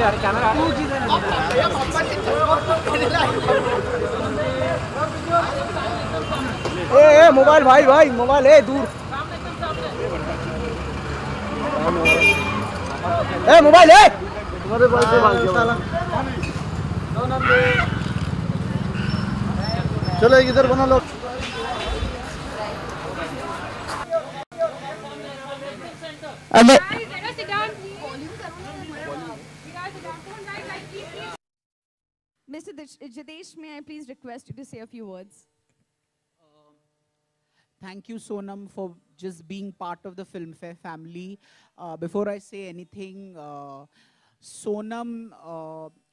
ए mobile भाई mobile है दूर ए मोबाइल है तुम्हारे मोबाइल से भाग गया चलो इधर बना लो Mr. Jitesh, may I please request you to say a few words? Thank you, Sonam, for just being part of the Filmfare family. Before I say anything, Sonam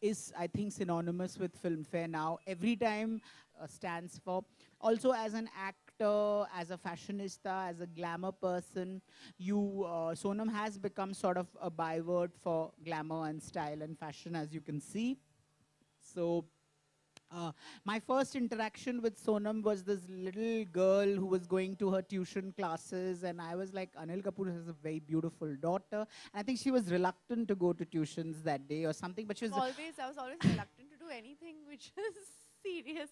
is, I think, synonymous with Filmfare now. Every time stands for. Also, as an actor, as a fashionista, as a glamour person, Sonam has become sort of a byword for glamour and style and fashion, as you can see. So, my first interaction with Sonam was this little girl who was going to her tuition classes, and I was like, Anil Kapoor has a very beautiful daughter. And I think she was reluctant to go to tuitions that day or something, but she was... I was always reluctant to do anything which is serious.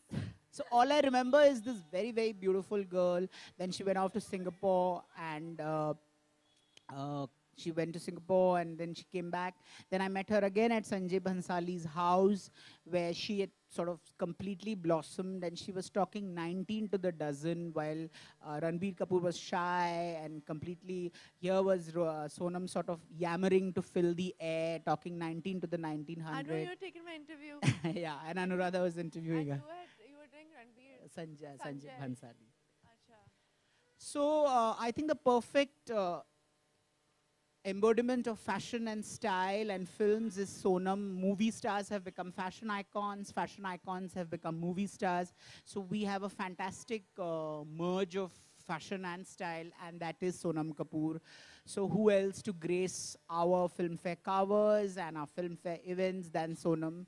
So all I remember is this very, very beautiful girl. Then she went off to Singapore and she went to Singapore and then she came back. Then I met her again at Sanjay Bhansali's house where she had sort of completely blossomed and she was talking 19 to the dozen while Ranbir Kapoor was shy and completely, here was Sonam sort of yammering to fill the air, talking 19 to the 1900. I know you were taking my interview. Yeah, and Anuradha was interviewing her. You were doing Ranbir. Sanjay Bhansali. Achha. So I think the perfect embodiment of fashion and style and films is Sonam. Movie stars have become fashion icons have become movie stars. So we have a fantastic merge of fashion and style, and that is Sonam Kapoor. So who else to grace our Filmfare covers and our Filmfare events than Sonam?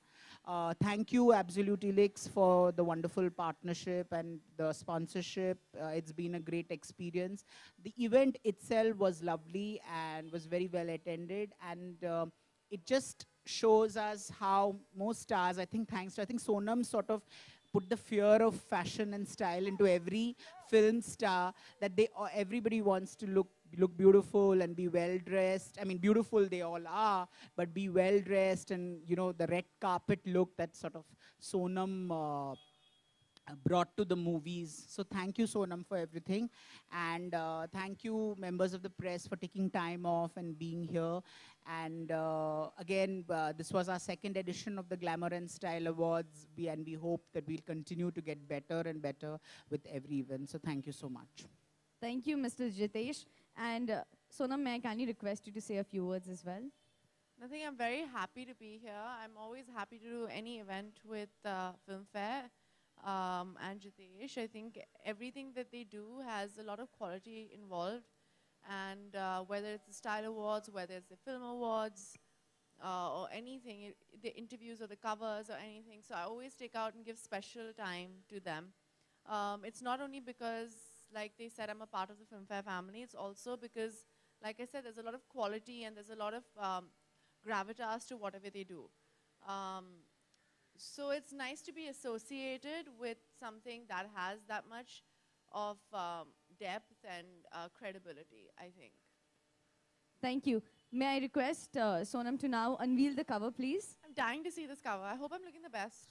Thank you, Absolute Elix, for the wonderful partnership and the sponsorship. It's been a great experience. The event itself was lovely and was very well attended. And it just shows us how most stars, I think Sonam sort of put the fear of fashion and style into every film star, that everybody wants to look beautiful and be well dressed. I mean, beautiful they all are, but be well dressed, and you know, the red carpet look that sort of Sonam brought to the movies. So thank you, Sonam, for everything. And thank you, members of the press, for taking time off and being here. And again, this was our second edition of the Glamour and Style Awards, and we hope that we'll continue to get better and better with every event. So thank you so much. Thank you, Mr. Jitesh. And Sonam, may I kindly request you to say a few words as well? Nothing, I'm very happy to be here. I'm always happy to do any event with Filmfare and Jitesh. I think everything that they do has a lot of quality involved. And whether it's the Style Awards, whether it's the Film Awards, or anything, the interviews or the covers or anything. So I always take out and give special time to them. It's not only because, like they said, I'm a part of the Filmfare family. It's also because, like I said, there's a lot of quality and there's a lot of gravitas to whatever they do. So it's nice to be associated with something that has that much of depth and credibility, I think. Thank you. May I request Sonam to now unveil the cover, please? I'm dying to see this cover. I hope I'm looking the best.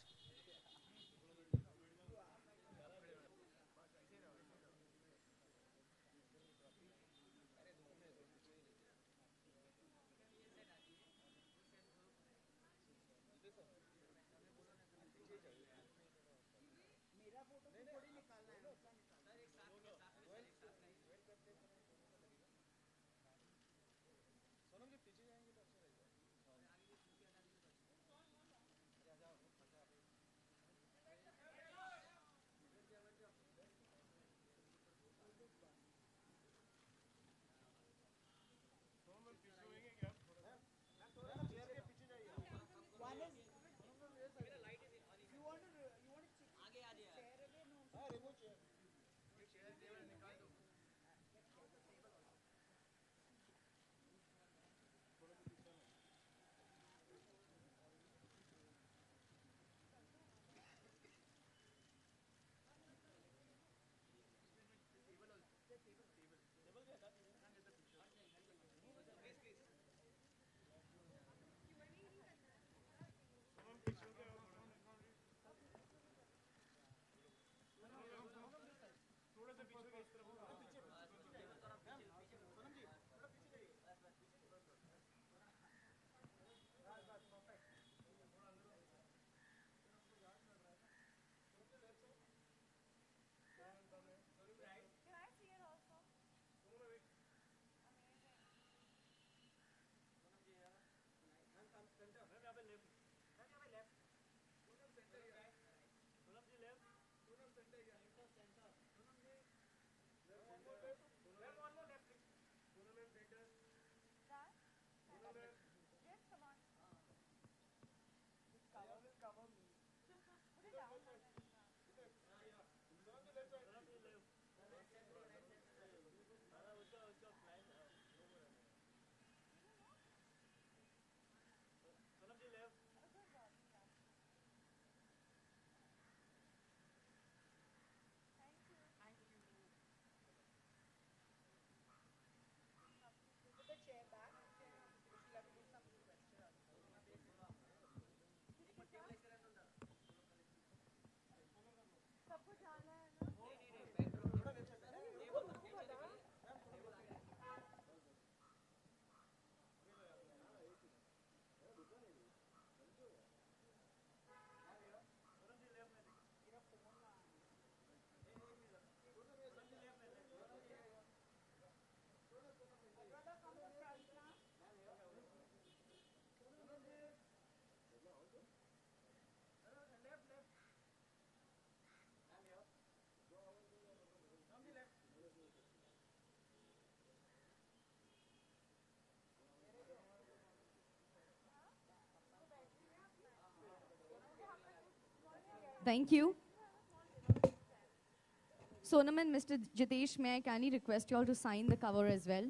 Thank you. Sonam and Mr. Jitesh, may I kindly request you all to sign the cover as well?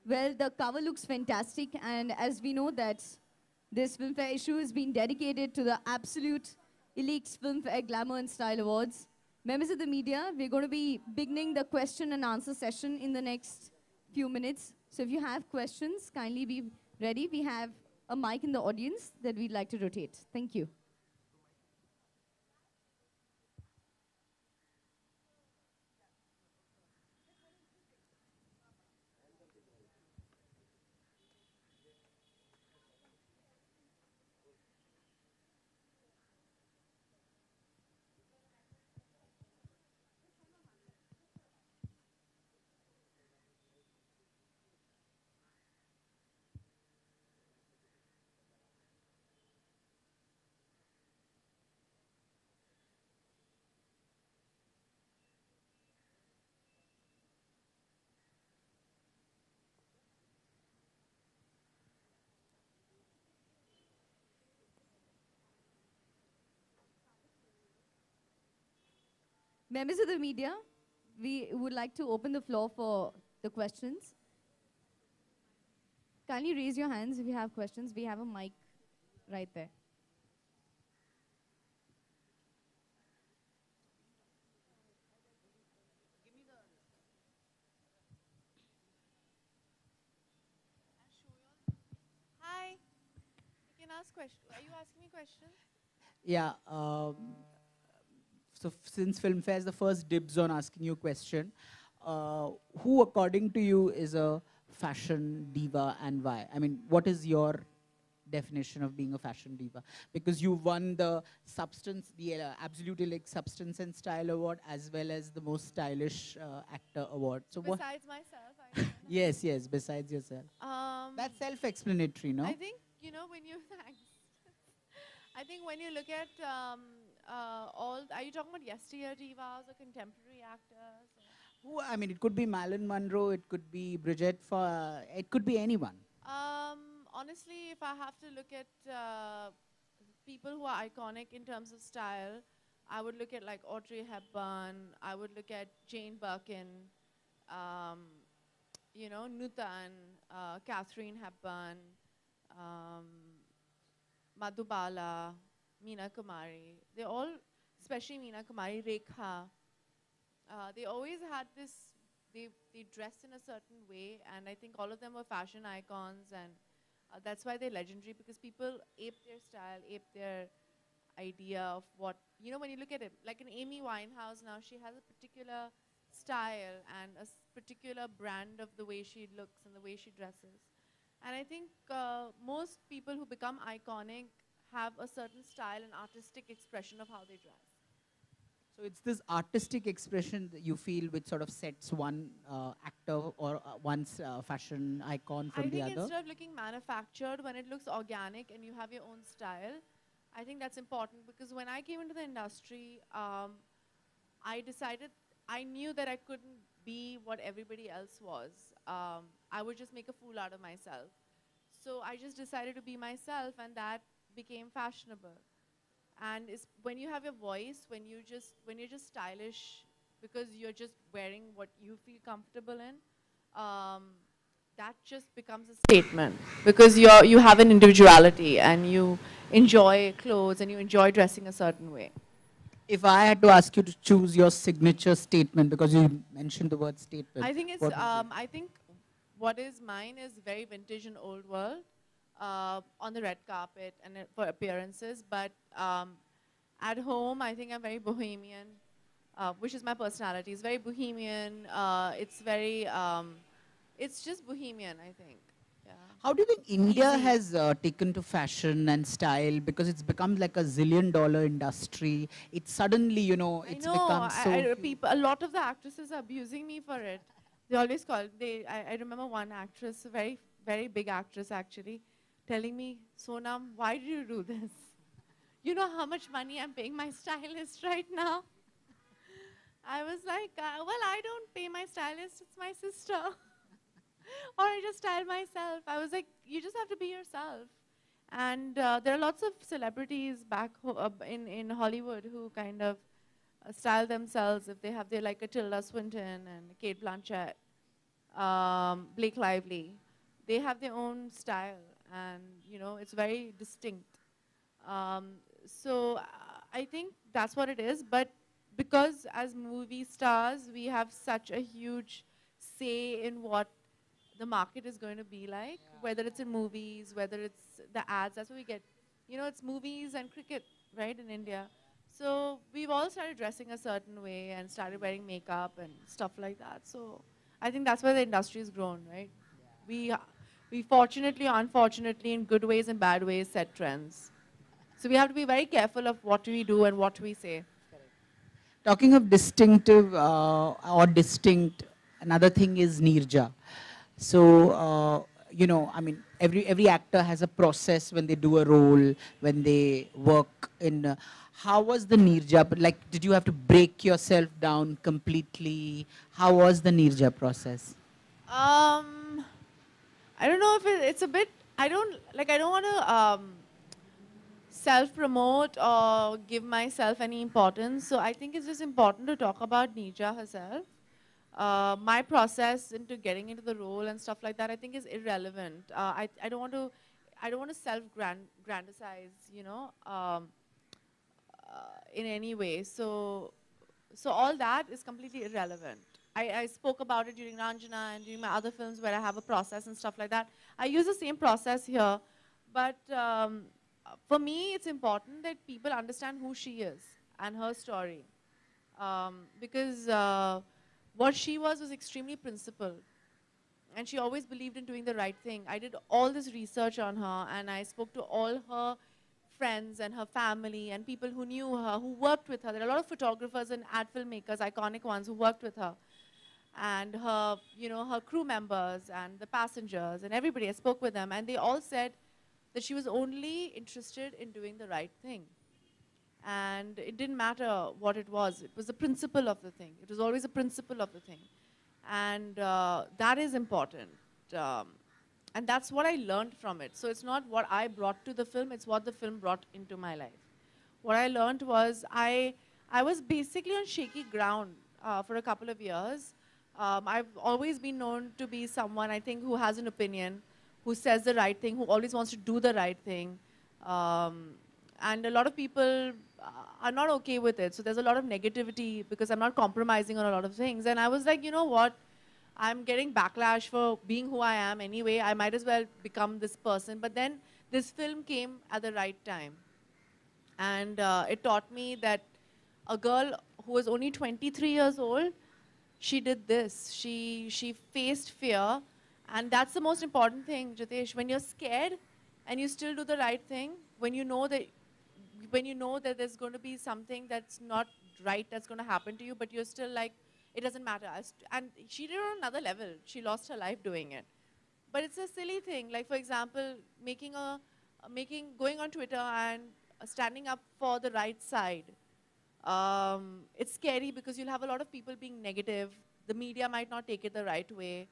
Well, the cover looks fantastic, and as we know that this Filmfare issue has been dedicated to the absolute elite Filmfare Glamour and Style Awards. Members of the media, we're going to be beginning the question and answer session in the next few minutes. So if you have questions, kindly be ready. We have a mic in the audience that we'd like to rotate. Thank you. Members of the media, we would like to open the floor for the questions. Kindly raise your hands if you have questions. We have a mic right there. Hi. You can ask questions. Are you asking me questions? Yeah. So since Filmfare is the first dibs on asking you a question, who according to you is a fashion diva and why? I mean, what is your definition of being a fashion diva? Because you won the Absolute Elite Substance and Style Award as well as the most stylish actor award. So Besides myself, I don't know. Yes, yes, besides yourself. That's self-explanatory, no? I think, you know, when you, thanks. I think when you look at are you talking about yesteryear divas or contemporary actors? Who, I mean, it could be Marilyn Monroe, it could be Bridget, it could be anyone. Honestly, if I have to look at people who are iconic in terms of style, I would look at like Audrey Hepburn, I would look at Jane Birkin, you know, Nutan, Catherine Hepburn, Madhubala, Meena Kumari. They all, especially Meena Kumari, Rekha, they always had this, they dressed in a certain way, and I think all of them were fashion icons, and that's why they're legendary, because people ape their style, ape their idea of what, you know, when you look at it, like an Amy Winehouse now, she has a particular style and a particular brand of the way she looks and the way she dresses. And I think most people who become iconic have a certain style and artistic expression of how they dress. So it's this artistic expression that you feel which sort of sets one actor or one fashion icon from the other? I think instead of looking manufactured, when it looks organic and you have your own style, I think that's important because when I came into the industry, I decided, I knew that I couldn't be what everybody else was. I would just make a fool out of myself. So I just decided to be myself, and that became fashionable. And it's when you have your voice, when you're just stylish because you're just wearing what you feel comfortable in, that just becomes a statement because you have an individuality and you enjoy clothes and you enjoy dressing a certain way. If I had to ask you to choose your signature statement, because you mentioned the word statement, I think it's what would it be? I think what is mine is very vintage and old world on the red carpet and for appearances. But at home, I think I'm very bohemian, which is my personality. It's very bohemian. It's just bohemian, I think. Yeah. How do you think India Easy. has taken to fashion and style? Because it's become like a zillion-dollar industry. It's suddenly, you know, I it's know. become so A lot of the actresses are abusing me for it. They always call. I remember one actress, a very very big actress actually, telling me, "Sonam, why do you do this? You know how much money I'm paying my stylist right now." I was like, "Well, I don't pay my stylist. It's my sister." Or I just style myself. I was like, you just have to be yourself. And there are lots of celebrities back in Hollywood who kind of style themselves if they have their like a Tilda Swinton and Kate Blanchett, Blake Lively. They have their own style, and you know it's very distinct. Um, so I think that's what it is. But because as movie stars, we have such a huge say in what the market is going to be like, whether it's in movies, whether it's the ads, that's what we get. You know, it's movies and cricket, right, in India. So we've all started dressing a certain way and started wearing makeup and stuff like that. So I think that's where the industry has grown, right? We, we fortunately, unfortunately, in good ways and bad ways, set trends. So we have to be very careful of what we do and what we say. talking of distinctive or distinct. Another thing is Nirja. So, you know, I mean, every actor has a process when they do a role, when they work in. How was the Nirja? Like, did you have to break yourself down completely? How was the Nirja process? Um, I don't know if it's a bit, I don't want to self-promote or give myself any importance. So I think it's just important to talk about Nija herself. My process into getting into the role and stuff like that, I think is irrelevant. I don't want to self-grandize, you know, in any way. So all that is completely irrelevant. I spoke about it during Ranjana and during my other films where I have a process and stuff like that. I use the same process here, but for me, it's important that people understand who she is and her story. Because what she was extremely principled. And she always believed in doing the right thing. I did all this research on her, and I spoke to all her friends and her family and people who knew her, who worked with her. There are a lot of photographers and ad filmmakers, iconic ones, who worked with her. And her, you know, her crew members and the passengers and everybody. I spoke with them, and they all said that she was only interested in doing the right thing. And it didn't matter what it was the principle of the thing. It was always a principle of the thing. And that is important. Um, and that's what I learned from it. So it's not what I brought to the film, it's what the film brought into my life. What I learned was I was basically on shaky ground for a couple of years. I've always been known to be someone, I think, who has an opinion, who says the right thing, who always wants to do the right thing. And a lot of people are not okay with it. So there's a lot of negativity because I'm not compromising on a lot of things. And I was like, you know what? I'm getting backlash for being who I am anyway. I might as well become this person. But then this film came at the right time. And it taught me that a girl who was only 23 years old, she did this. She faced fear. And that's the most important thing, Jitesh. When you're scared and you still do the right thing, when you know that there's going to be something that's not right that's going to happen to you, but you're still like, it doesn't matter. And she did it on another level. She lost her life doing it. But it's a silly thing. Like, for example, going on Twitter and standing up for the right side. It's scary because you'll have a lot of people being negative. The media might not take it the right way.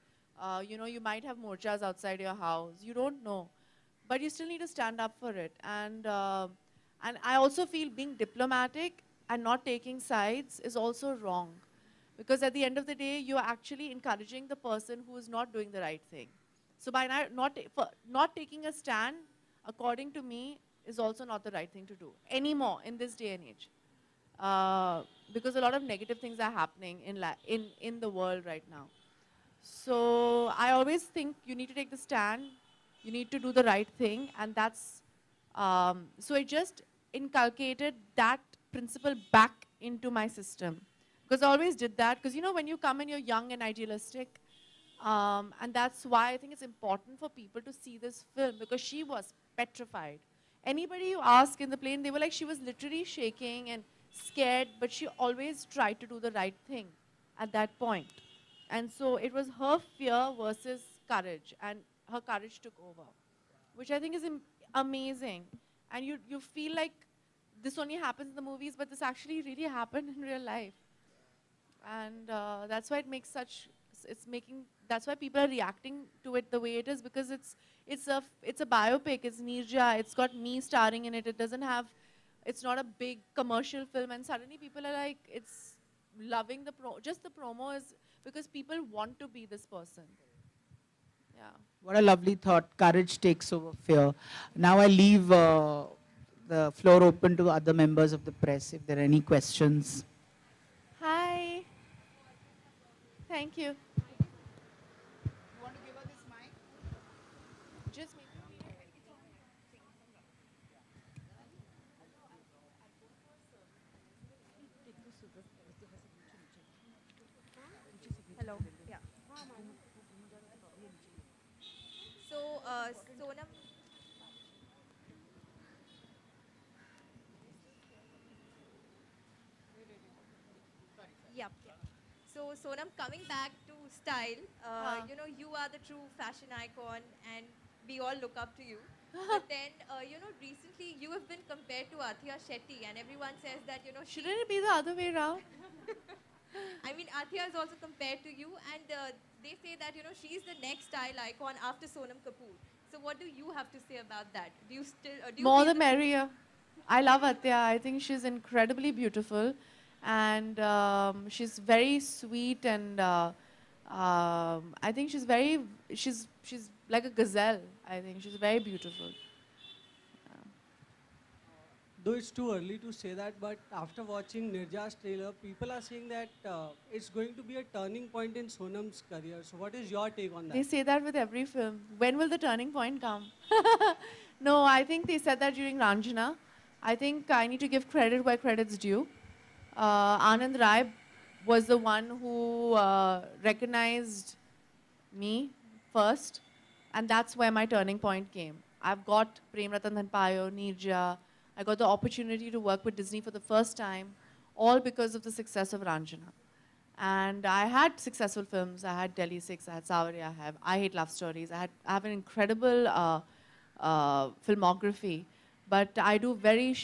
You might have morchas outside your house. You don't know. But you still need to stand up for it. And I also feel being diplomatic and not taking sides is also wrong. Because at the end of the day, you're actually encouraging the person who is not doing the right thing. So by not taking a stand, according to me, is also not the right thing to do anymore in this day and age. Because a lot of negative things are happening in the world right now. So I always think you need to take the stand, you need to do the right thing, and so I just inculcated that principle back into my system. Because I always did that, because when you come and you're young and idealistic, and that's why I think it's important for people to see this film, because she was petrified. Anybody you ask in the plane, they were like, she was literally shaking and scared, but she always tried to do the right thing at that point. And so it was her fear versus courage, and her courage took over, which I think is amazing. And you feel like this only happens in the movies, but this actually really happened in real life. And that's why that's why people are reacting to it the way it is, because it's a biopic, it's Nirja, it's got me starring in it, it's not a big commercial film, and suddenly people are like, it's loving just the promo is because people want to be this person. Yeah. What a lovely thought. Courage takes over fear. Now I leave the floor open to other members of the press if there are any questions. Hi. Thank you. You want to give her this mic? Just me. Hello. Yeah. So, Sonam. Yep. So, Sonam, coming back to style, you are the true fashion icon, and we all look up to you. But then, recently you have been compared to Athia Shetty, and everyone says that, Shouldn't it be the other way around? I mean, Athia is also compared to you, and they say that, she's the next style icon after Sonam Kapoor. So what do you have to say about that? Do you still, do you More feel the merrier. I love Atya. I think she's incredibly beautiful, and she's very sweet, and I think she's like a gazelle. I think she's very beautiful. Though it's too early to say that, but after watching Nirja's trailer, people are saying that it's going to be a turning point in Sonam's career. So what is your take on that? They say that with every film. When will the turning point come? No, I think they said that during Ranjana. I think I need to give credit where credit's due. Anand Rai was the one who recognized me first, and that's where my turning point came. I've got Prem Ratan Dhan Payo, Nirja. I got the opportunity to work with Disney for the first time, all because of the success of Ranjana. And I had successful films. I had Delhi 6, I had Savarya, I Hate Love Stories. I have an incredible filmography. But I do very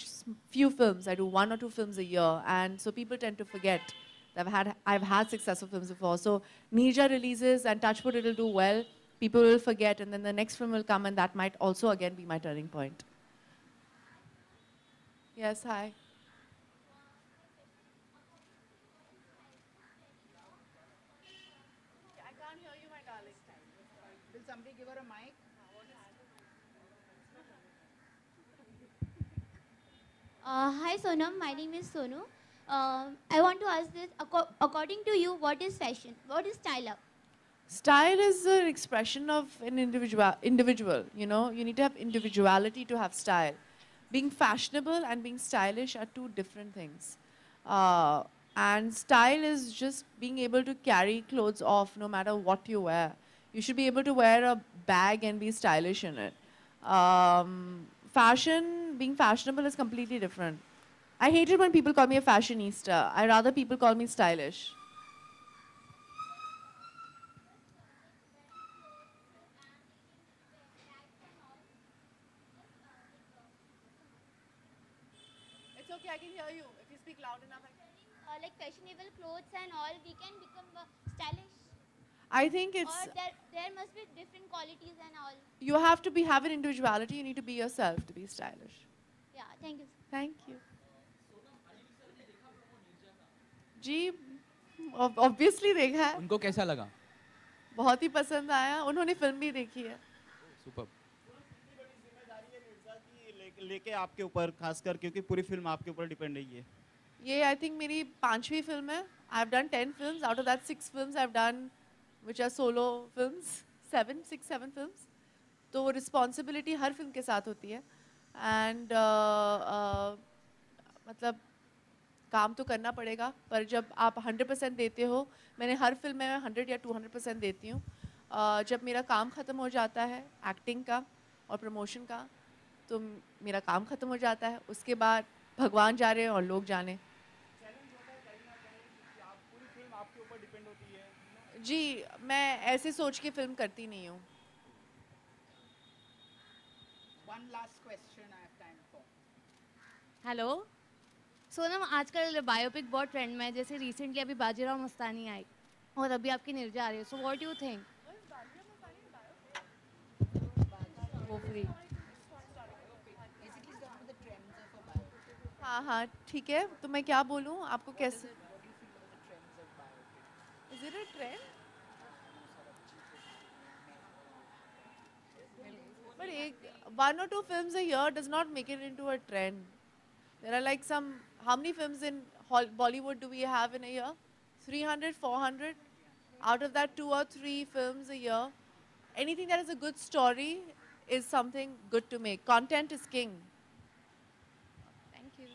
few films. I do 1 or 2 films a year. And so people tend to forget that I've had successful films before. So Nirja releases and Touchwood, it'll do well. People will forget, and then the next film will come, and that might also again be my turning point. Yes, hi. I can't hear you, my darling. Will somebody give her a mic? Hi Sonam, my name is Sonu. I want to ask this, according to you, what is fashion? What is style up? Style is an expression of an individual. You need to have individuality to have style. Being fashionable and being stylish are 2 different things. And style is just being able to carry clothes off no matter what you wear. You should be able to wear a bag and be stylish in it. Being fashionable is completely different. I hate it when people call me a fashionista. I rather people call me stylish. like fashionable clothes and all, we can become stylish? I think it's, Or there must be different qualities and all. you have to have an individuality. You need to be yourself to be stylish. Yeah, thank you. Thank you. Ji, obviously देखा है. उनको कैसा लगा? बहुत ही पसंद आया. उन्होंने film भी देखी है. सुपर. लेके आपके ऊपर खासकर क्योंकि पूरी फिल्म आपके ऊपर डिपेंड है ये. ये आई थिंक मेरी 5वीं फिल्म है. I have done 10 films. Out of that 6 films I have done which are solo films, 7 films. तो वो रिस्पॉन्सिबिलिटी हर फिल्म के साथ होती है. एंड मतलब काम तो करना पड़ेगा, पर जब आप 100% देते हो, मैंने हर फिल्म में 100 या 200% देती हूँ. जब मेरा काम ख़त्म हो जाता है एक्टिंग का और प्रमोशन का, तो मेरा काम ख़त्म हो जाता है. उसके बाद भगवान जा रहे हैं और लोग जाने. जी, मैं ऐसे सोच के फिल्म करती नहीं हूँ. One last question I have time for. Hello Sonam, आजकल बायोपिक बहुत ट्रेंड में है. जैसे रिसेंटली अभी बाजीराव मस्तानी आई और अभी आपकी निर्जा आ रही है. So what do you think? वो फ्री. हाँ हाँ ठीक है. तो मैं क्या बोलूँ आपको? कैसे? Is it a trend? But 1 or 2 films a year does not make it into a trend. There are like some, how many films in Bollywood do we have in a year? 300, 400. Out of that, 2 or 3 films a year. Anything that is a good story is something good to make. Content is king. Thank you.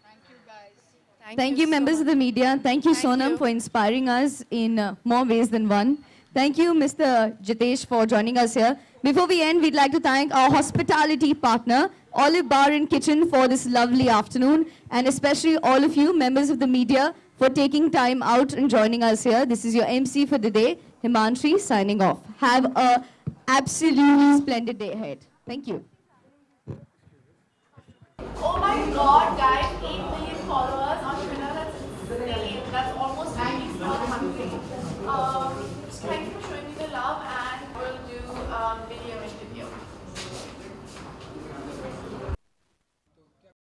Thank you, guys. Thank you, members so of the media. Thank you, Sonam, for inspiring us in more ways than one. Thank you, Mr. Jitesh, for joining us here. Before we end, we'd like to thank our hospitality partner, Olive Bar and Kitchen, for this lovely afternoon, and especially all of you, members of the media, for taking time out and joining us here. This is your MC for the day, Himanshi, signing off. Have a absolutely splendid day ahead. Thank you. Oh my God, guys, 8 million followers.